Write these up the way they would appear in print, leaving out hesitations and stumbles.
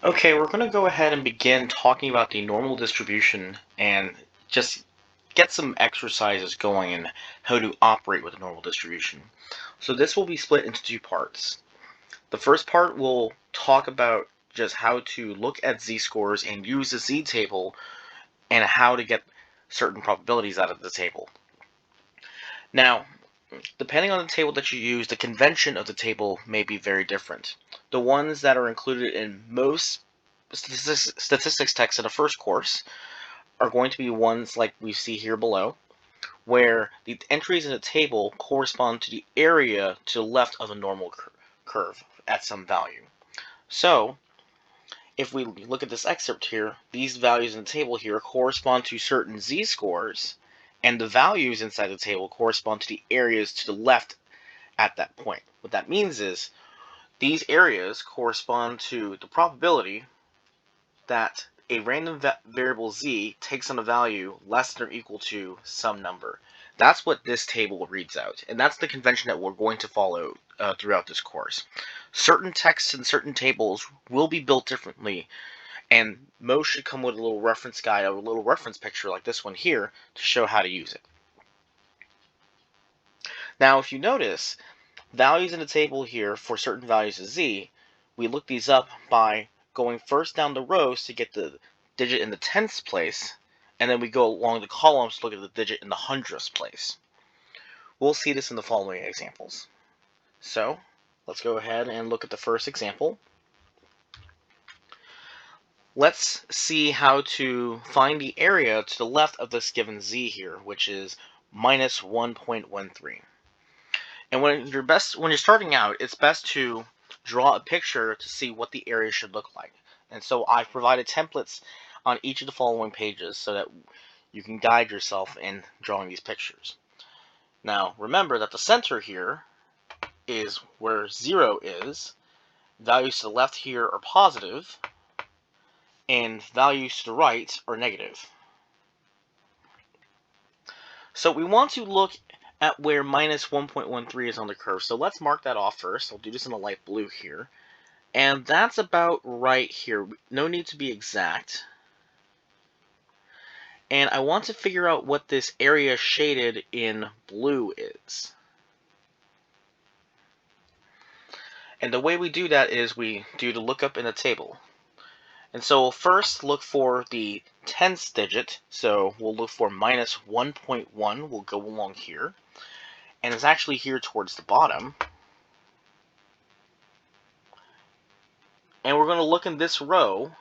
Okay, we're going to go ahead and begin talking about the normal distribution and just get some exercises going in how to operate with a normal distribution. So this will be split into two parts. The first part will talk about just how to look at z-scores and use the z-table and how to get certain probabilities out of the table. Now, depending on the table that you use, the convention of the table may be very different. The ones that are included in most statistics texts in the first course are going to be ones like we see here below, where the entries in the table correspond to the area to the left of the normal curve at some value. So, if we look at this excerpt here, these values in the table here correspond to certain z-scores, and the values inside the table correspond to the areas to the left at that point. What that means is these areas correspond to the probability that a random variable z takes on a value less than or equal to some number. That's what this table reads out, and that's the convention that we're going to follow throughout this course. Certain texts and certain tables will be built differently, and most should come with a little reference guide or a little reference picture like this one here to show how to use it. Now, if you notice, values in the table here for certain values of z, we look these up by going first down the rows to get the digit in the tenths place, and then we go along the columns to look at the digit in the hundredths place. We'll see this in the following examples. So, let's go ahead and look at the first example. Let's see how to find the area to the left of this given z here, which is minus 1.13. And when you're starting out, it's best to draw a picture to see what the area should look like. And so I've provided templates on each of the following pages so that you can guide yourself in drawing these pictures. Now, remember that the center here is where 0 is. Values to the left here are positive, and values to the right are negative. So we want to look at where minus 1.13 is on the curve. So let's mark that off first. I'll do this in a light blue here. And that's about right here. No need to be exact. And I want to figure out what this area shaded in blue is. And the way we do that is we do the lookup in the table. And so we'll first look for the tenths digit. So we'll look for minus 1.1. We'll go along here. And it's actually here towards the bottom. And we're going to look in this row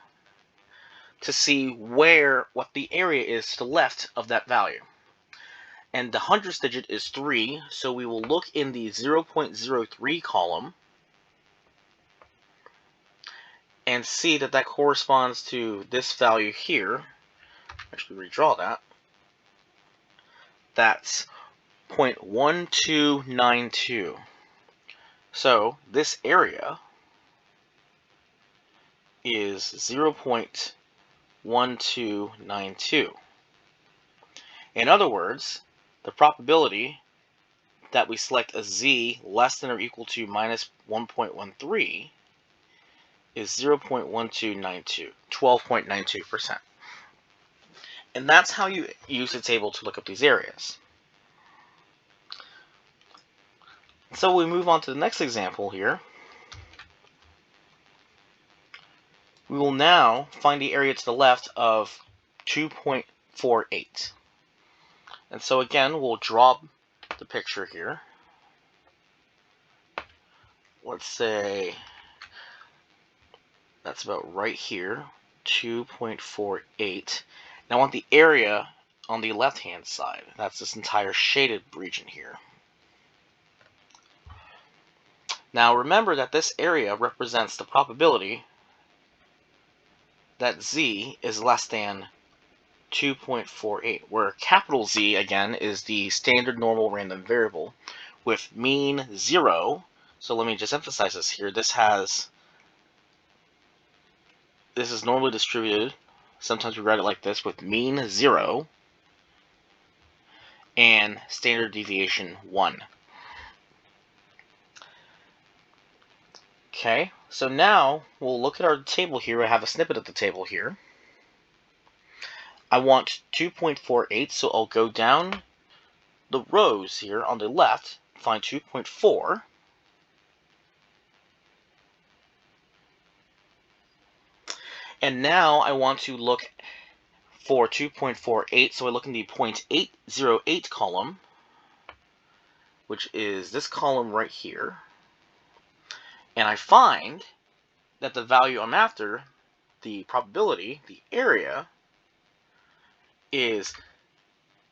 to see what the area is to the left of that value. And the hundredths digit is 3, so we will look in the 0.03 column and see that that corresponds to this value here. Actually, redraw that. That's 0.1292. So this area is 0.1292. In other words, the probability that we select a z less than or equal to minus 1.13 is 0.1292, 12.92%. And that's how you use the table to look up these areas. So we move on to the next example here. We will now find the area to the left of 2.48. And so again, we'll draw the picture here. Let's say that's about right here, 2.48. Now I want the area on the left-hand side. That's this entire shaded region here. Now remember that this area represents the probability that z is less than 2.48, where capital Z, again, is the standard normal random variable with mean 0. So let me just emphasize this here. This is normally distributed. Sometimes we write it like this, with mean 0 and standard deviation 1. Okay, so now we'll look at our table here. I have a snippet of the table here. I want 2.48, so I'll go down the rows here on the left, find 2.4. And now I want to look for 2.48, so I look in the 0.808 column, which is this column right here. And I find that the value I'm after, the probability, the area, is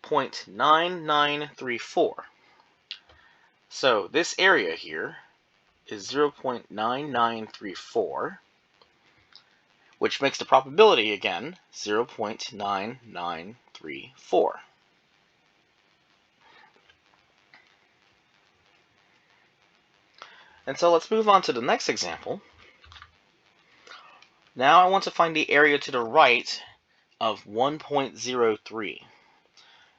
0.9934. So this area here is 0.9934, which makes the probability, again, 0.9934. And so let's move on to the next example. Now I want to find the area to the right of 1.03.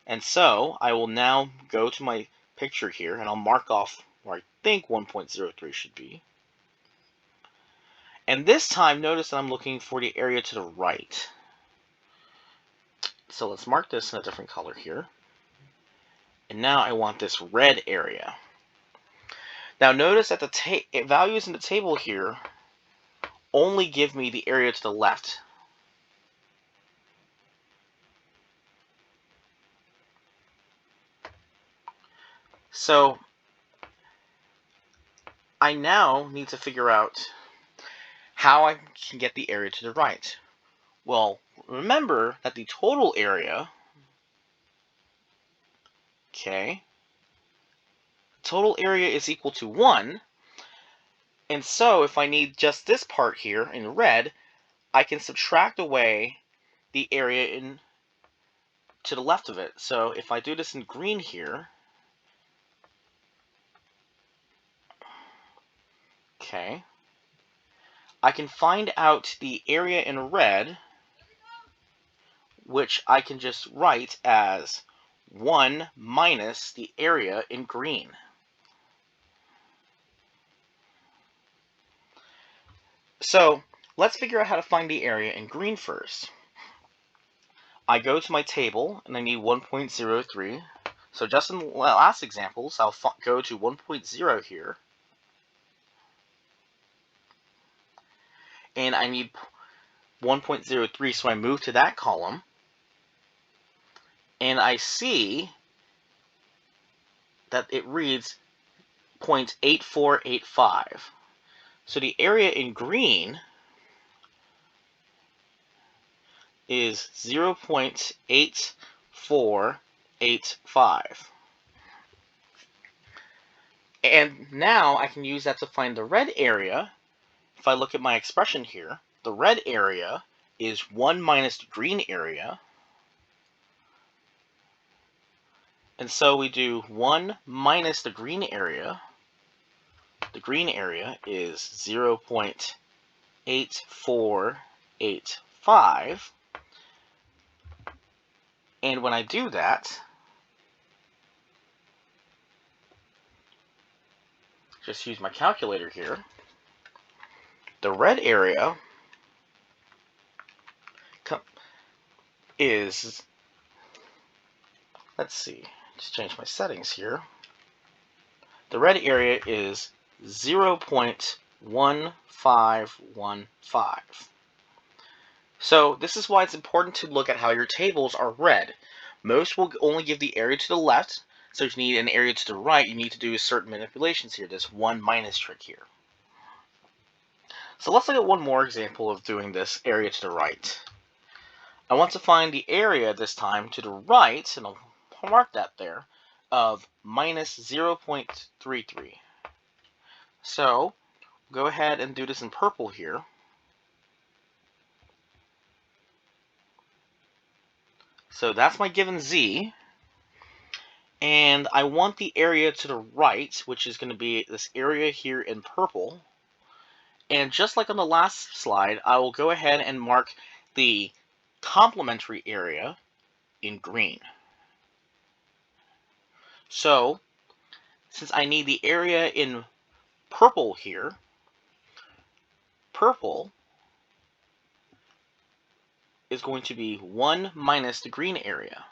And so I will now go to my picture here and I'll mark off where I think 1.03 should be. And this time, notice that I'm looking for the area to the right. So let's mark this in a different color here. And now I want this red area. Now notice that the values in the table here only give me the area to the left. So I now need to figure out how I can get the area to the right. Well, remember that the total area, okay, total area is equal to 1. And so if I need just this part here in red, I can subtract away the area to the left of it. So if I do this in green here, okay, I can find out the area in red, which I can just write as 1 minus the area in green. So let's figure out how to find the area in green first. I go to my table and I need 1.03. So just in the last examples, I'll go to 1.0 here. And I need 1.03, so I move to that column. And I see that it reads 0.8485. So the area in green is 0.8485. And now I can use that to find the red area. If I look at my expression here, the red area is 1 minus the green area. And so we do 1 minus the green area. The green area is 0.8485. And when I do that, just use my calculator here, the red area is, let's see, just change my settings here. The red area is 0.1515. So this is why it's important to look at how your tables are read. Most will only give the area to the left, so if you need an area to the right, you need to do certain manipulations here, this 1 minus trick here. So let's look at one more example of doing this area to the right. I want to find the area this time to the right, and I'll mark that there, of minus 0.33. So go ahead and do this in purple here. So that's my given z. And I want the area to the right, which is going to be this area here in purple. And just like on the last slide, I will go ahead and mark the complementary area in green. So since I need the area in purple here, purple is going to be 1 minus the green area.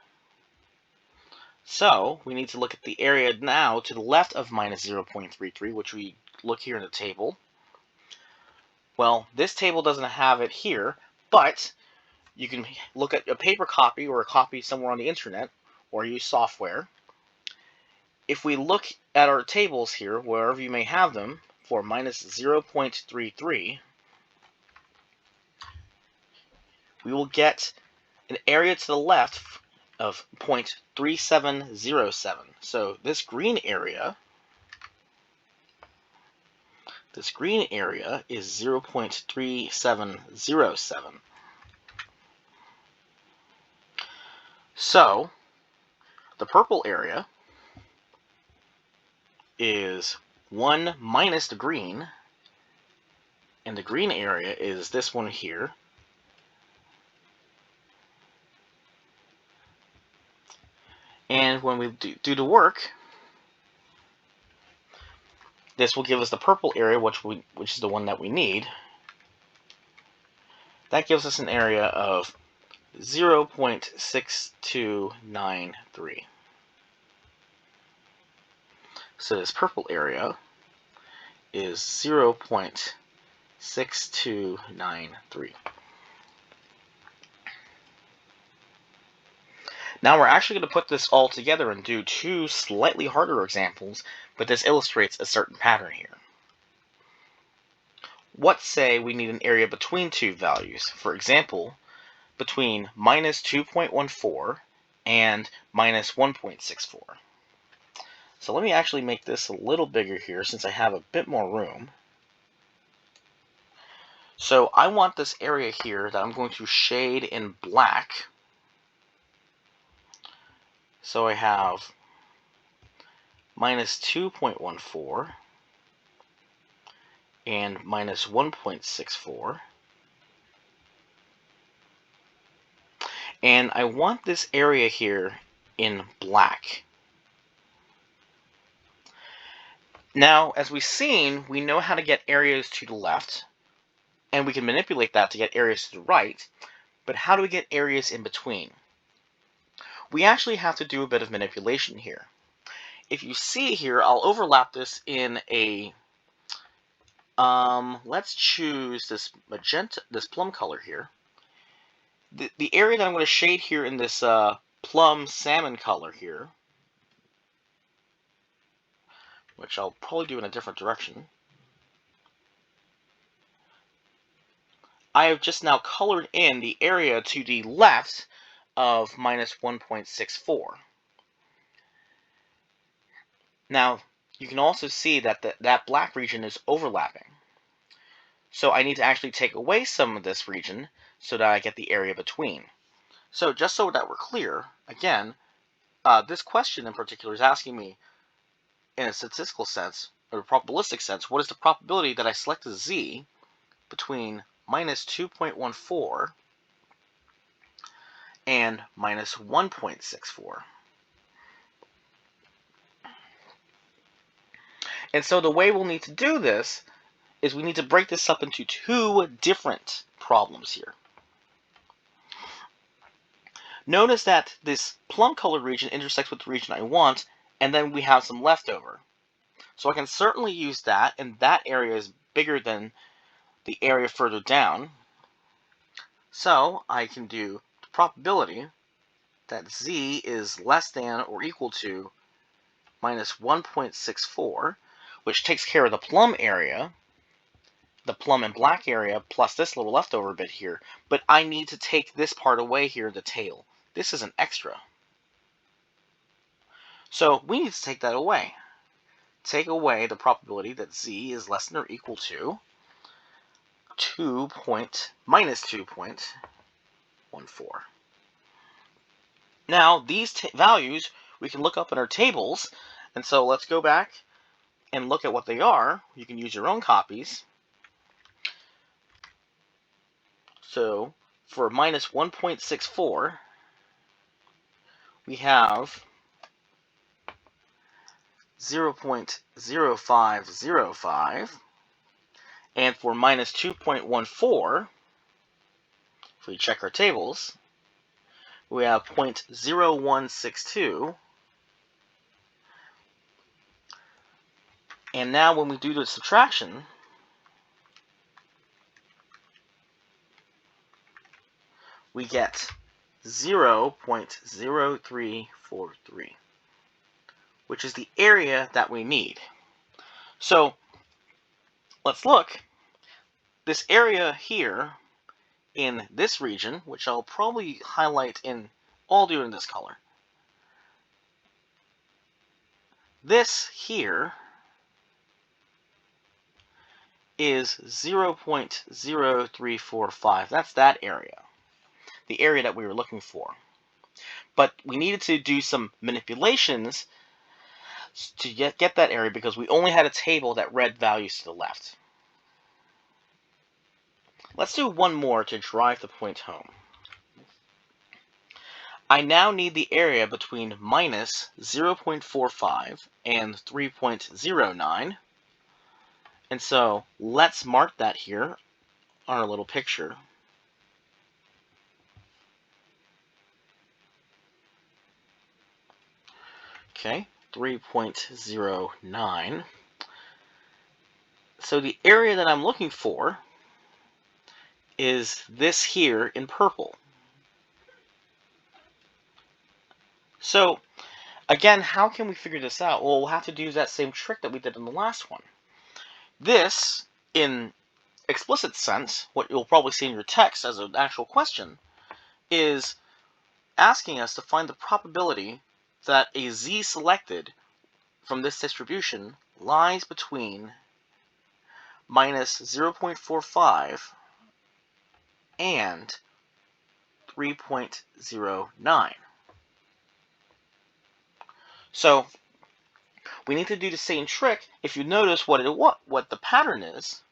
So we need to look at the area now to the left of minus 0.33, which we look here in the table. Well, this table doesn't have it here, but you can look at a paper copy or a copy somewhere on the internet or use software. If we look at our tables here, wherever you may have them, for minus 0.33, we will get an area to the left of 0.3707. So this green area is 0.3707. So the purple area is 1 minus the green, and the green area is this one here. And when we do the work, this will give us the purple area, which is the one that we need. That gives us an area of 0.6293. So this purple area is 0.6293. Now we're actually going to put this all together and do two slightly harder examples, but this illustrates a certain pattern here. Let's say we need an area between two values. For example, between minus 2.14 and minus 1.64. So let me actually make this a little bigger here since I have a bit more room. So I want this area here that I'm going to shade in black. So I have minus 2.14 and minus 1.64. And I want this area here in black. Now, as we've seen, we know how to get areas to the left, and we can manipulate that to get areas to the right, but how do we get areas in between? We actually have to do a bit of manipulation here. If you see here, I'll overlap this in a, let's choose this magenta, this plum color here. The area that I'm going to shade here in this plum salmon color here, which I'll probably do in a different direction. I have just now colored in the area to the left of minus 1.64. Now, you can also see that that black region is overlapping. So I need to actually take away some of this region so that I get the area between. So just so that we're clear, again, this question in particular is asking me, in a statistical sense, or a probabilistic sense, what is the probability that I select a z between minus 2.14 and minus 1.64. And so the way we'll need to do this is we need to break this up into two different problems here. Notice that this plum colored region intersects with the region I want, and then we have some leftover. So I can certainly use that, and that area is bigger than the area further down. So I can do the probability that z is less than or equal to minus 1.64, which takes care of the plum area, the plum and black area, plus this little leftover bit here. But I need to take this part away here, the tail. This is an extra. So we need to take that away. Take away the probability that z is less than or equal to minus 2.14. Now, these values we can look up in our tables, and so let's go back and look at what they are. You can use your own copies. So, for minus 1.64, we have 0.0505, And for minus 2.14, if we check our tables, we have 0.0162. And now when we do the subtraction, we get 0.0343, which is the area that we need. So let's look. This area here in this region, which I'll probably highlight in, I'll do in this color. This here is 0.0345. That's that area, the area that we were looking for. But we needed to do some manipulations to get that area because we only had a table that read values to the left. Let's do one more to drive the point home. I now need the area between minus 0.45 and 3.09. And so let's mark that here on our little picture. Okay, 3.09. So the area that I'm looking for is this here in purple. So again, how can we figure this out? Well, we'll have to do that same trick that we did in the last one. This, in explicit sense, what you'll probably see in your text as an actual question, is asking us to find the probability that a z selected from this distribution lies between minus 0.45 and 3.09. So we need to do the same trick. If you notice what the pattern is,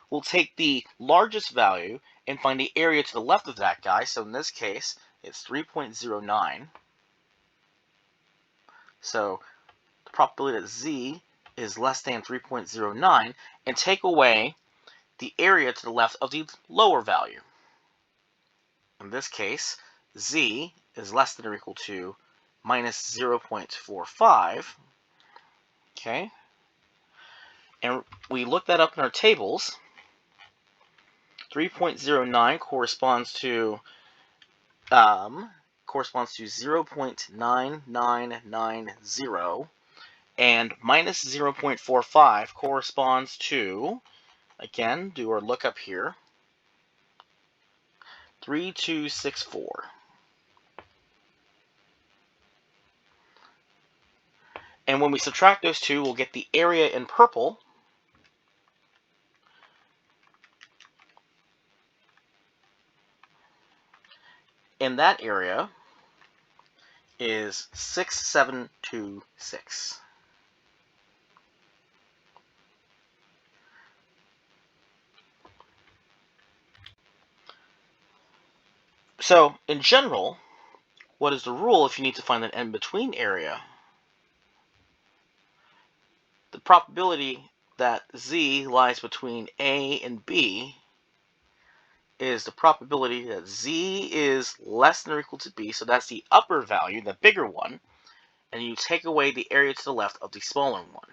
we'll take the largest value and find the area to the left of that guy. So in this case, it's 3.09. So the probability that z is less than 3.09, and take away the area to the left of the lower value. In this case, z is less than or equal to minus 0.45. Okay, and we look that up in our tables. 3.09 corresponds to 0.9990, and minus 0.45 corresponds to, again, do our lookup here, 3264. And when we subtract those two, we'll get the area in purple. And that area is 6726. So, in general, what is the rule if you need to find an in-between area? The probability that z lies between A and B is the probability that z is less than or equal to b, so that's the upper value, the bigger one, and you take away the area to the left of the smaller one.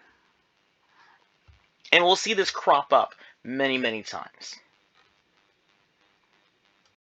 And we'll see this crop up many, many times.